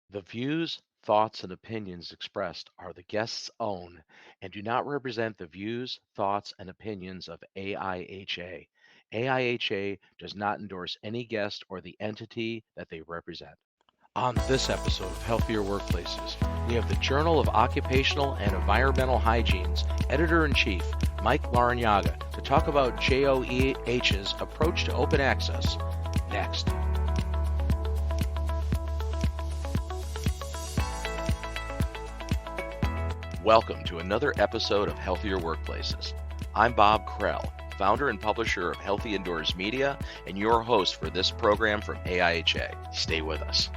The views, thoughts, and opinions expressed are the guest's own and do not represent the views, thoughts, and opinions of AIHA. AIHA does not endorse any guest or the entity that they represent. On this episode of Healthier Workplaces, we have the Journal of Occupational and Environmental Hygiene's editor-in-chief, Mike Larrañaga, to talk about JOEH's approach to open access. Next. Welcome to another episode of Healthier Workplaces. I'm Bob Krell, founder and publisher of Healthy Indoors Media, and your host for this program from AIHA. Stay with us.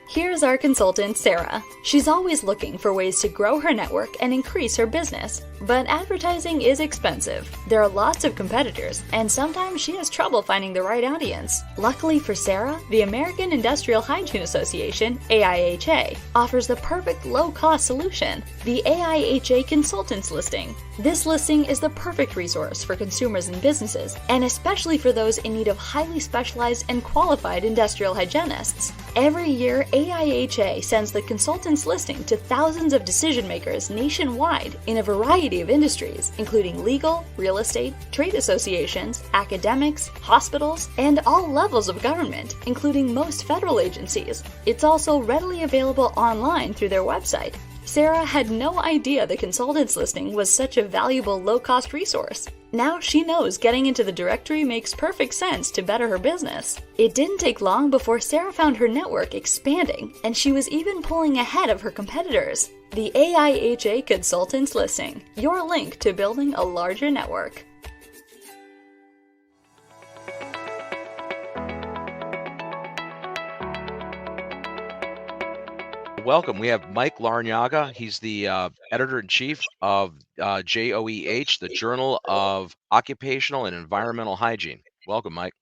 Here's our consultant, Sarah. She's always looking for ways to grow her network and increase her business. But advertising is expensive. There are lots of competitors, and sometimes she has trouble finding the right audience. Luckily for Sarah, the American Industrial Hygiene Association, AIHA, offers the perfect low-cost solution, the AIHA Consultants Listing. This listing is the perfect resource for consumers and businesses, and especially for those in need of highly specialized and qualified industrial hygienists. Every year, AIHA sends the Consultants Listing to thousands of decision makers nationwide in a variety of industries, including legal, real estate, trade associations, academics, hospitals, and all levels of government, including most federal agencies. It's also readily available online through their website. Sarah had no idea the Consultants Listing was such a valuable low-cost resource. Now she knows getting into the directory makes perfect sense to better her business. It didn't take long before Sarah found her network expanding, and she was even pulling ahead of her competitors. The AIHA Consultants Listing, your link to building a larger network. Welcome. We have Mike Larrañaga. He's the editor-in-chief of JOEH, the Journal of Occupational and Environmental Hygiene. Welcome, Mike.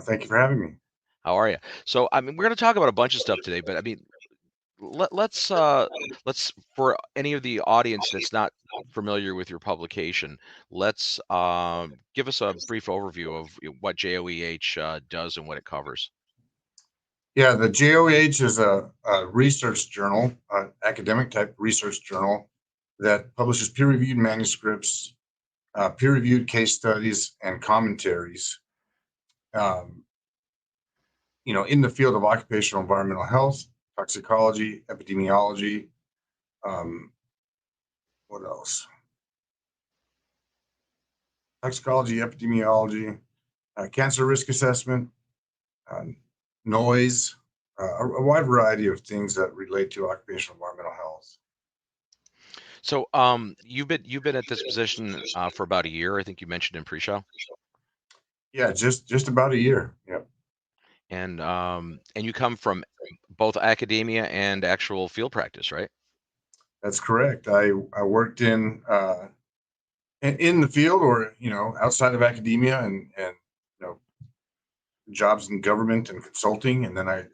Thank you for having me. How are you? So, we're going to talk about a bunch of stuff today, but let's for any of the audience that's not familiar with your publication, let's give us a brief overview of what JOEH does and what it covers. Yeah, the JOEH is a research journal, academic type research journal that publishes peer-reviewed manuscripts, peer-reviewed case studies, and commentaries. In the field of occupational environmental health, toxicology, epidemiology. What else? Toxicology, epidemiology, cancer risk assessment, noise, a wide variety of things that relate to occupational environmental health. So, you've been at this position for about a year. I think you mentioned in pre-show. Yeah, just about a year. Yep. And you come from both academia and actual field practice, right? That's correct. I worked in the field, or outside of academia, and jobs in government and consulting, and then I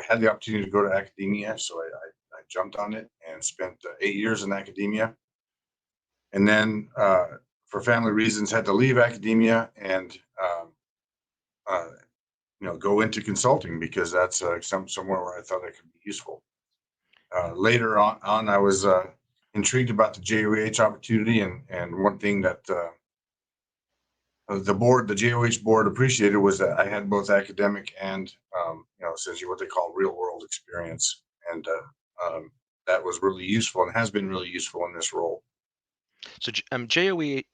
had the opportunity to go to academia, so I jumped on it and spent 8 years in academia, and then for family reasons had to leave academia and go into consulting, because that's somewhere where I thought I could be useful. Later on, I was intrigued about the JOEH opportunity, and one thing that the JOEH board appreciated was that I had both academic and, essentially what they call real world experience. And that was really useful and has been really useful in this role. So JOEH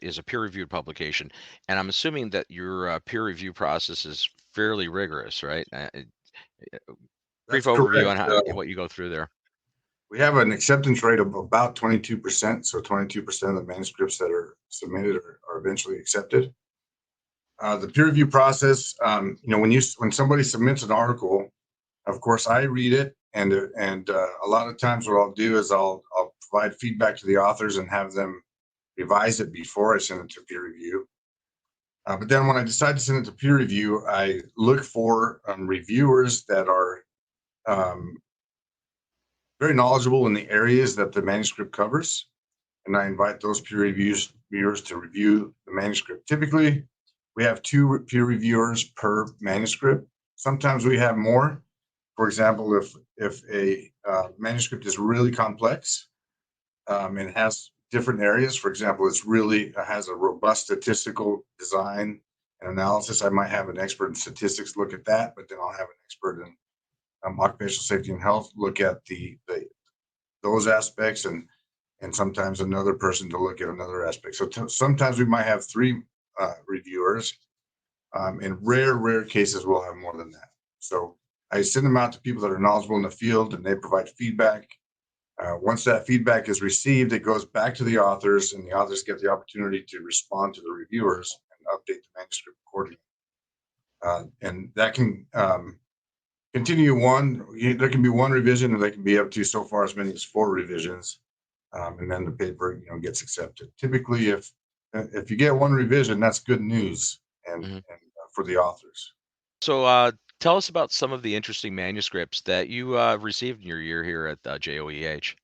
is a peer-reviewed publication, and I'm assuming that your peer review process is fairly rigorous, right? Brief overview on what you go through there. We have an acceptance rate of about 22%. So 22% of the manuscripts that are submitted are eventually accepted. The peer review process, when somebody submits an article, of course, I read it, and a lot of times what I'll do is I'll provide feedback to the authors and have them revise it before I send it to peer review. But then when I decide to send it to peer review, I look for reviewers that are very knowledgeable in the areas that the manuscript covers, and I invite those peer reviewers to review the manuscript. Typically, we have 2 peer reviewers per manuscript. Sometimes we have more, For example, if a manuscript is really complex and has different areas, for example, it's really has a robust statistical design and analysis, I might have an expert in statistics look at that, but then I'll have an expert in occupational safety and health look at those aspects, and sometimes another person to look at another aspect. So sometimes we might have three reviewers. In rare cases, we'll have more than that. So I send them out to people that are knowledgeable in the field, and they provide feedback. Once that feedback is received, it goes back to the authors, and the authors get the opportunity to respond to the reviewers and update the manuscript accordingly. And that can continue there can be one revision, and they can be up to so far as many as 4 revisions. And then the paper, gets accepted. Typically, if you get one revision, that's good news, and for the authors. So tell us about some of the interesting manuscripts that you received in your year here at JOEH.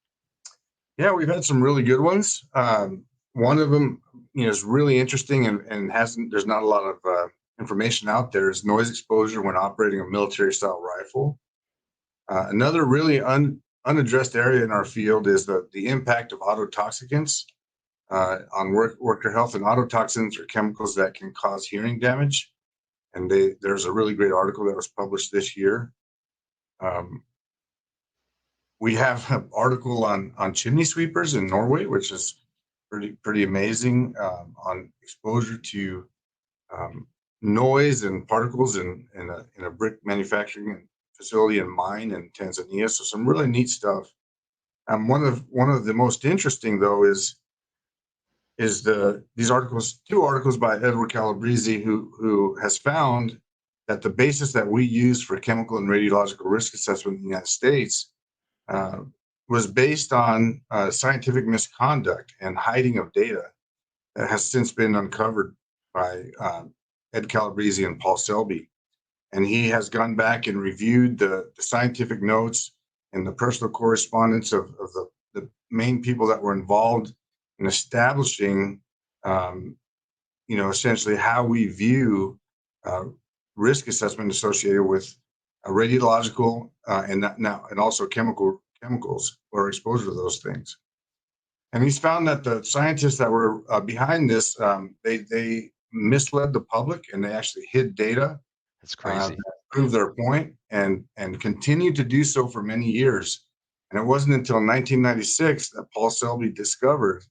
Yeah, we've had some really good ones. One of them, is really interesting and there's not a lot of information out there, is noise exposure when operating a military-style rifle. Another really unaddressed area in our field is the impact of autotoxicants on worker health. And autotoxins are chemicals that can cause hearing damage. And there's a really great article that was published this year. We have an article on chimney sweepers in Norway, which is pretty amazing, on exposure to noise and particles in a brick manufacturing facility and mine in Tanzania. So some really neat stuff. One of the most interesting, though, is two articles by Edward Calabrese, who has found that the basis that we use for chemical and radiological risk assessment in the United States was based on scientific misconduct and hiding of data that has since been uncovered by Ed Calabrese and Paul Selby. And he has gone back and reviewed the scientific notes and the personal correspondence of the main people that were involved in establishing, essentially how we view risk assessment associated with radiological and also chemicals or exposure to those things. And he's found that the scientists that were behind this, they misled the public, and they actually hid data. That's crazy. That proved their point, and continued to do so for many years. And it wasn't until 1996 that Paul Selby discovered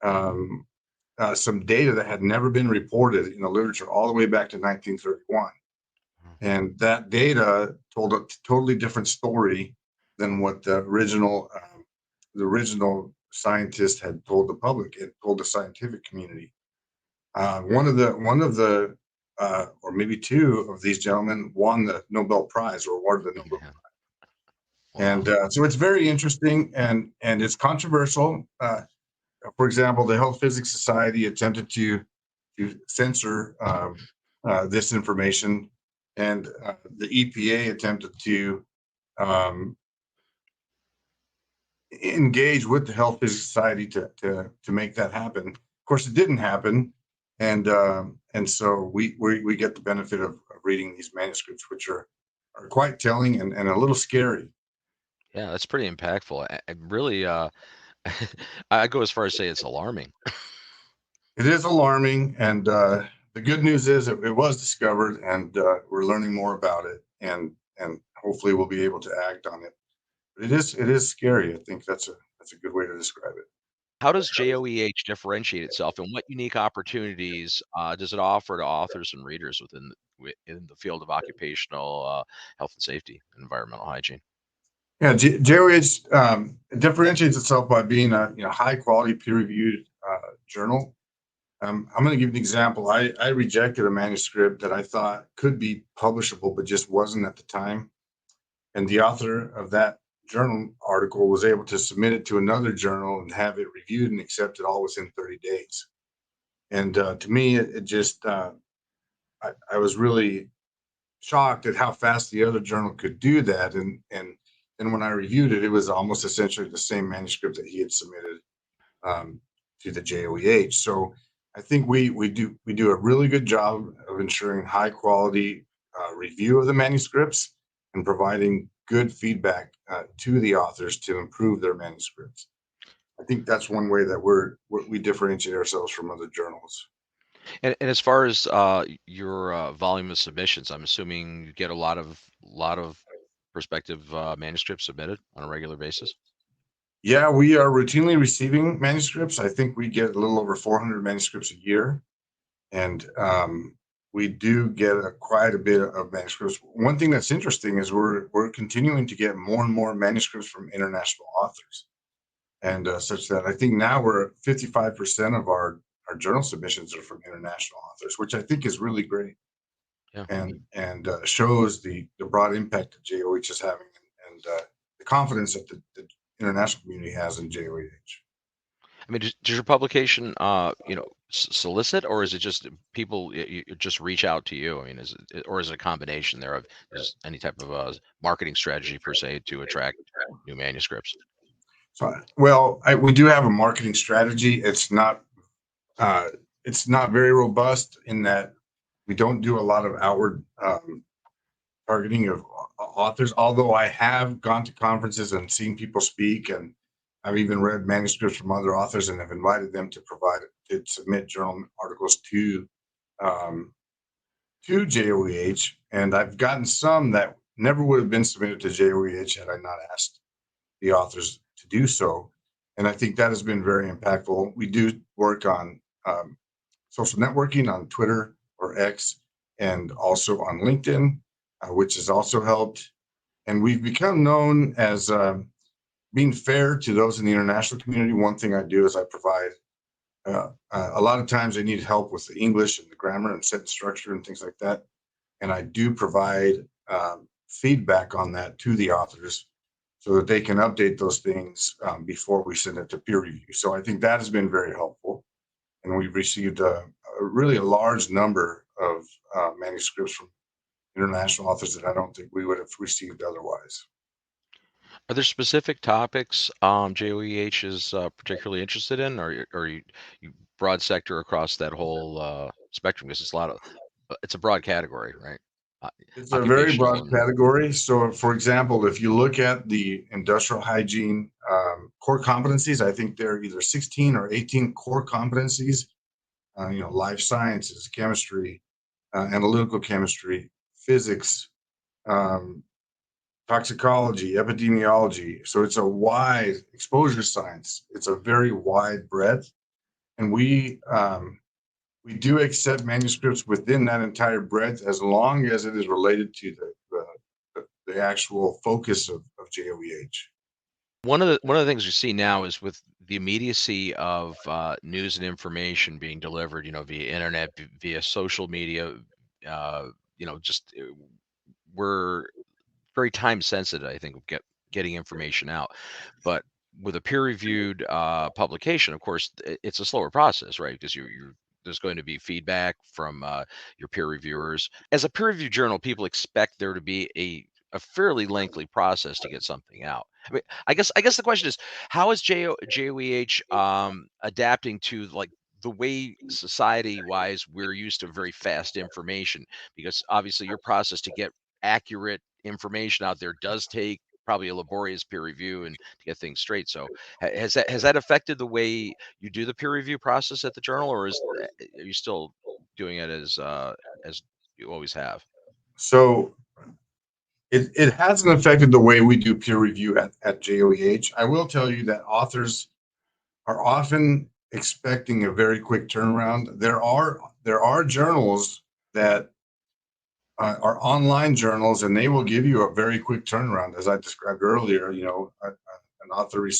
some data that had never been reported in the literature all the way back to 1931. And that data told a totally different story than what the original scientist had told the public. It told the scientific community. One of the or maybe two of these gentlemen won the Nobel Prize, or awarded the Nobel Prize. Wow. And so it's very interesting, and it's controversial. For example, the Health Physics Society attempted to censor this information, and the EPA attempted to engage with the Health Physics Society to make that happen. Of course, it didn't happen, and so we get the benefit of reading these manuscripts, which are quite telling and a little scary. Yeah, that's pretty impactful. Really, I go as far as say it's alarming. It is alarming, and the good news is it was discovered, and we're learning more about it, and hopefully we'll be able to act on it. But it is scary. I think that's a good way to describe it. How does JOEH differentiate itself, and what unique opportunities does it offer to authors and readers in the field of occupational health and safety and environmental hygiene? Yeah, JOEH differentiates itself by being a high quality peer reviewed journal. I'm going to give you an example. I rejected a manuscript that I thought could be publishable, but just wasn't at the time. And the author of that journal article was able to submit it to another journal and have it reviewed and accepted all within 30 days. And to me, it just, I was really shocked at how fast the other journal could do that. And when I reviewed it, it was almost essentially the same manuscript that he had submitted to the JOEH. So I think we do a really good job of ensuring high quality review of the manuscripts, and providing good feedback to the authors to improve their manuscripts. I think that's one way that we differentiate ourselves from other journals. And as far as your volume of submissions, I'm assuming you get a lot of prospective manuscripts submitted on a regular basis. Yeah, we are routinely receiving manuscripts. I think we get a little over 400 manuscripts a year, and we do get quite a bit of manuscripts. One thing that's interesting is we're continuing to get more and more manuscripts from international authors, and such that I think now we're at 55% of our journal submissions are from international authors, which I think is really great, Yeah. and shows the broad impact that JOEH is having, and the confidence that the international community has in JOEH. I mean, does your publication, solicit, or is it just people just reach out to you? I mean, or is it a combination thereof? Is any type of marketing strategy per se to attract new manuscripts? So, well, we do have a marketing strategy. It's not very robust in that we don't do a lot of outward targeting of authors. Although I have gone to conferences and seen people speak, and I've even read manuscripts from other authors and have invited them to submit journal articles to JOEH, and I've gotten some that never would have been submitted to JOEH had I not asked the authors to do so. And I think that has been very impactful. We do work on social networking on Twitter or X, and also on LinkedIn, which has also helped. And we've become known as being fair to those in the international community. One thing I do is I provide a lot of times they need help with the English and the grammar and sentence structure and things like that. And I do provide feedback on that to the authors so that they can update those things before we send it to peer review. So I think that has been very helpful. And we've received really a large number of manuscripts from international authors that I don't think we would have received otherwise. Are there specific topics JOEH is particularly interested in, or you broad sector across that whole spectrum? Because it's a broad category, right? It's a very broad Occupational category. So, for example, if you look at the industrial hygiene core competencies, I think there are either 16 or 18 core competencies. Life sciences, chemistry, analytical chemistry, physics, toxicology, epidemiology. So it's a wide exposure science. It's a very wide breadth, and we do accept manuscripts within that entire breadth as long as it is related to the actual focus of JOEH. One of the things we see now is with the immediacy of news and information being delivered, via internet, via social media, we're very time sensitive, I think, of getting information out. But with a peer-reviewed publication, of course, it's a slower process, right? Because there's going to be feedback from your peer reviewers. As a peer-reviewed journal, people expect there to be a fairly lengthy process to get something out. I mean, I guess the question is, how is JOEH adapting to like the way society-wise we're used to very fast information? Because obviously your process to get accurate information out there does take probably a laborious peer review and to get things straight. So has that affected the way you do the peer review process at the journal, or are you still doing it as you always have? So it hasn't affected the way we do peer review at JOEH. I will tell you that authors are often expecting a very quick turnaround. There are journals that are online journals, and they will give you a very quick turnaround. As I described earlier, an author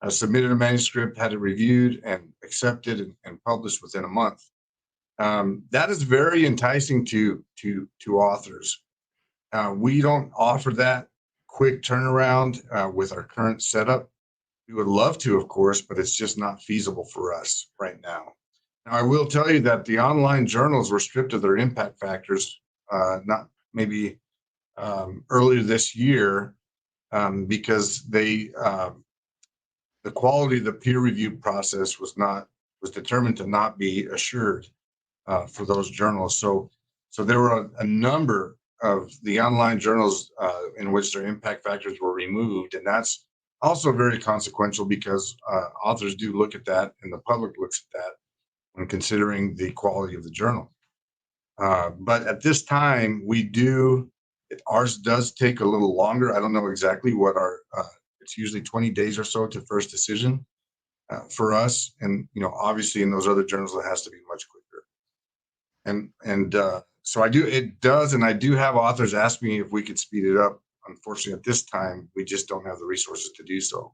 submitted a manuscript, had it reviewed and accepted and published within a month. That is very enticing to authors. We don't offer that quick turnaround with our current setup. We would love to, of course, but it's just not feasible for us right now. Now, I will tell you that the online journals were stripped of their impact factors not maybe earlier this year because the quality of the peer review process was determined to not be assured for those journals. So there were a number the online journals in which their impact factors were removed, and that's also very consequential because authors do look at that, and the public looks at that when considering the quality of the journal. But at this time, ours does take a little longer. I don't know exactly what it's usually 20 days or so to first decision for us. And, obviously in those other journals, it has to be much quicker. And so it does. And I do have authors ask me if we could speed it up. Unfortunately, at this time, we just don't have the resources to do so.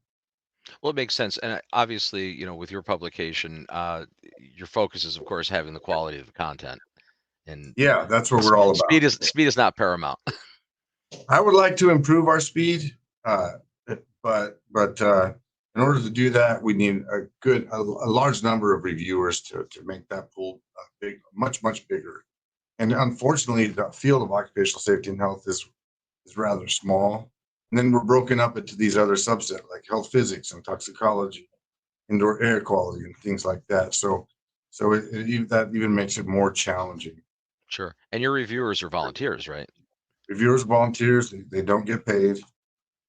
Well, it makes sense, and obviously, with your publication, your focus is, of course, having the quality of the content, and Yeah, that's what we're all about. Speed is not paramount. I would like to improve our speed, but in order to do that, we need a large number of reviewers to make that pool much bigger. And unfortunately, the field of occupational safety and health is rather small. And then we're broken up into these other subsets like health physics and toxicology, indoor air quality, and things like that. So that even makes it more challenging. Sure. And your reviewers are volunteers, right? Reviewers, volunteers, they don't get paid,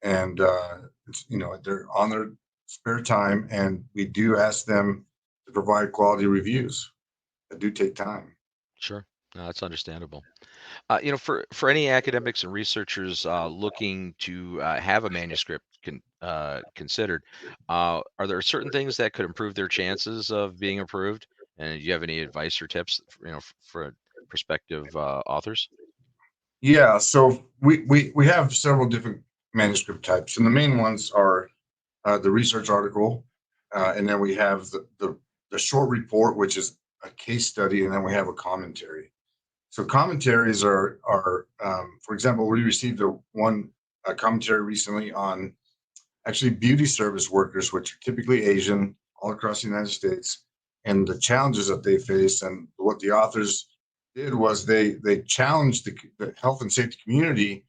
and they're on their spare time, and we do ask them to provide quality reviews that do take time. Sure. No, that's understandable. For any academics and researchers looking to have a manuscript considered, are there certain things that could improve their chances of being approved? And do you have any advice or tips, for prospective authors? Yeah, so we have several different manuscript types, and the main ones are the research article, and then we have the short report, which is a case study, and then we have a commentary. So commentaries are for example, we received a commentary recently on actually beauty service workers, which are typically Asian, all across the United States, and the challenges that they face. And what the authors did was they challenged the health and safety community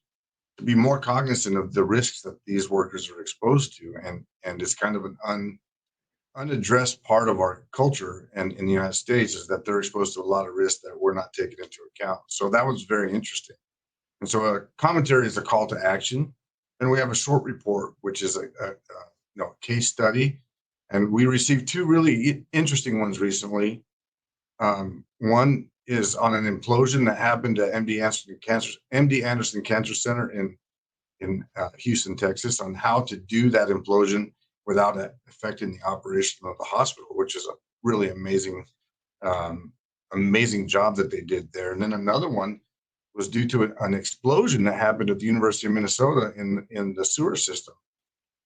to be more cognizant of the risks that these workers are exposed to, and it's kind of an unaddressed part of our culture and in the United States is that they're exposed to a lot of risks that we're not taking into account. So that was very interesting. And so a commentary is a call to action. And we have a short report, which is a case study. And we received two really interesting ones recently. One is on an implosion that happened at MD Anderson Cancer Center in Houston, Texas, on how to do that implosion without affecting the operation of the hospital, which is a really amazing job that they did there. And then another one was due to an explosion that happened at the University of Minnesota in the sewer system,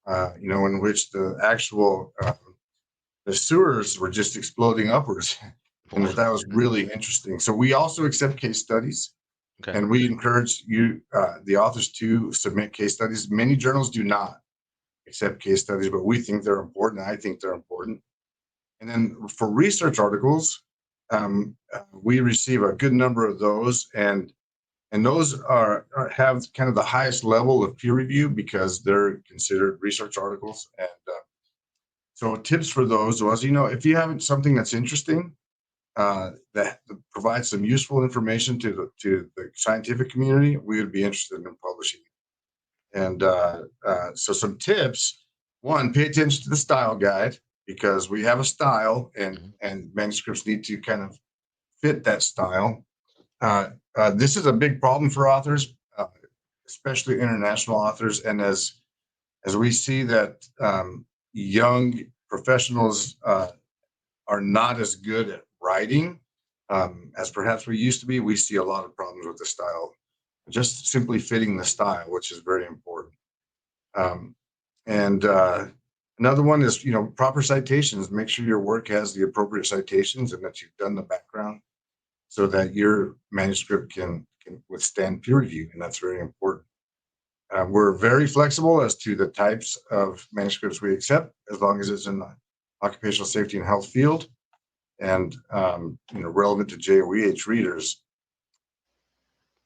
in which the actual the sewers were just exploding upwards. And that was really interesting. So we also accept case studies. Okay. And we encourage the authors to submit case studies. Many journals do not accept case studies, but we think they're important. I think they're important. And then for research articles, we receive a good number of those, and those have kind of the highest level of peer review because they're considered research articles. And so tips for those was, if you have something that's interesting, that provides some useful information to the scientific community, we would be interested in publishing. And so some tips: one, pay attention to the style guide, because we have a style, and manuscripts need to kind of fit that style. This is a big problem for authors, especially international authors. And as we see that young professionals are not as good at writing as perhaps we used to be, we see a lot of problems with the style. Just simply fitting the style, which is very important. And another one is, proper citations. Make sure your work has the appropriate citations and that you've done the background so that your manuscript can withstand peer review, and that's very important. We're very flexible as to the types of manuscripts we accept, as long as it's in the occupational safety and health field and relevant to JOEH readers.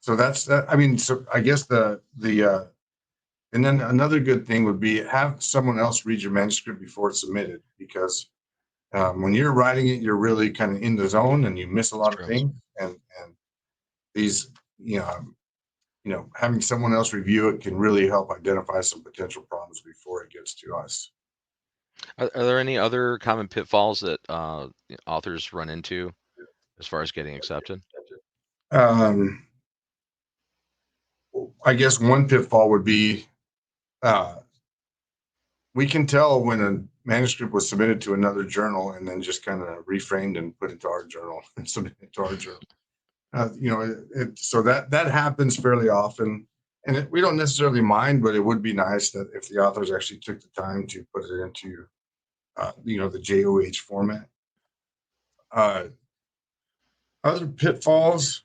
So that's that. So I guess and then another good thing would be have someone else read your manuscript before it's submitted, because when you're writing it, you're really kind of in the zone and you miss a lot of things. And these, having someone else review it can really help identify some potential problems before it gets to us. Are there any other common pitfalls that authors run into as far as getting accepted? I guess one pitfall would be we can tell when a manuscript was submitted to another journal and then just kind of reframed and put it to our journal and submit it to our journal. So that happens fairly often, and we don't necessarily mind, but it would be nice that if the authors actually took the time to put it into, the JOEH format. Other pitfalls.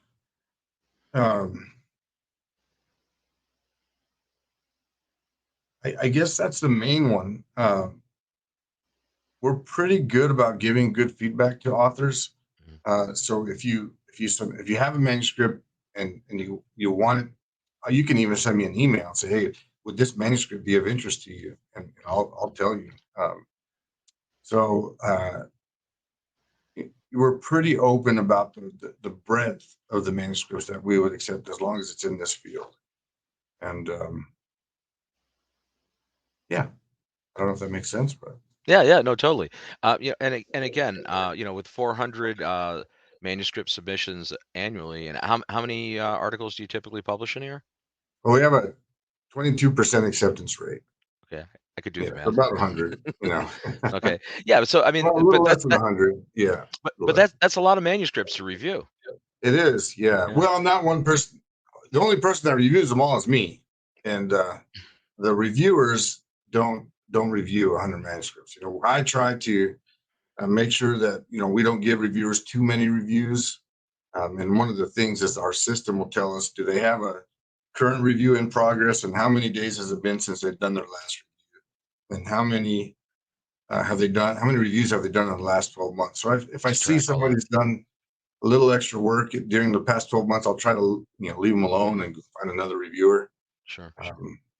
I guess that's the main one. We're pretty good about giving good feedback to authors. So if you have a manuscript and you want it, you can even send me an email and say, hey, would this manuscript be of interest to you? And I'll tell you. We're pretty open about the breadth of the manuscripts that we would accept as long as it's in this field. And yeah, I don't know if that makes sense, but Yeah, no, totally. And again, with 400 manuscript submissions annually, and how many articles do you typically publish in a year? well, we have a 22% acceptance rate. Okay, I could do the math. About 100. Okay, yeah. So I mean, well, a little less than 100. Yeah, but that's a lot of manuscripts to review. It is. Yeah. Well, not one person. The only person that reviews them all is me, and the reviewers don't review 100 manuscripts. I try to make sure that we don't give reviewers too many reviews. And one of the things is our system will tell us, do they have a current review in progress, and how many days has it been since they've done their last review, and how many how many reviews have they done in the last 12 months? So if I see somebody's done a little extra work during the past 12 months, I'll try to leave them alone and find another reviewer. Sure.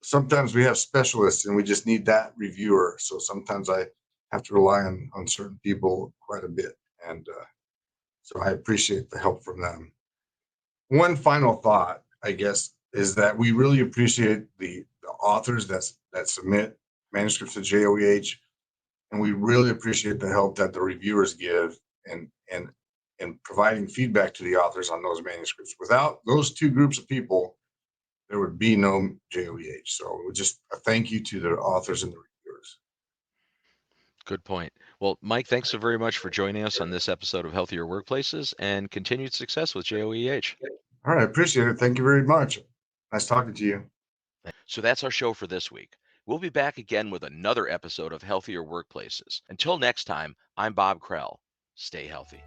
Sometimes we have specialists and we just need that reviewer. So sometimes I have to rely on certain people quite a bit. And so I appreciate the help from them. One final thought, I guess, is that we really appreciate the authors that submit manuscripts to JOEH. And we really appreciate the help that the reviewers give and providing feedback to the authors on those manuscripts. Without those two groups of people, there would be no JOEH. So just a thank you to the authors and the reviewers. Good point. Well, Mike, thanks so very much for joining us on this episode of Healthier Workplaces, and continued success with JOEH. All right, I appreciate it. Thank you very much. Nice talking to you. So that's our show for this week. We'll be back again with another episode of Healthier Workplaces. Until next time, I'm Bob Krell. Stay healthy.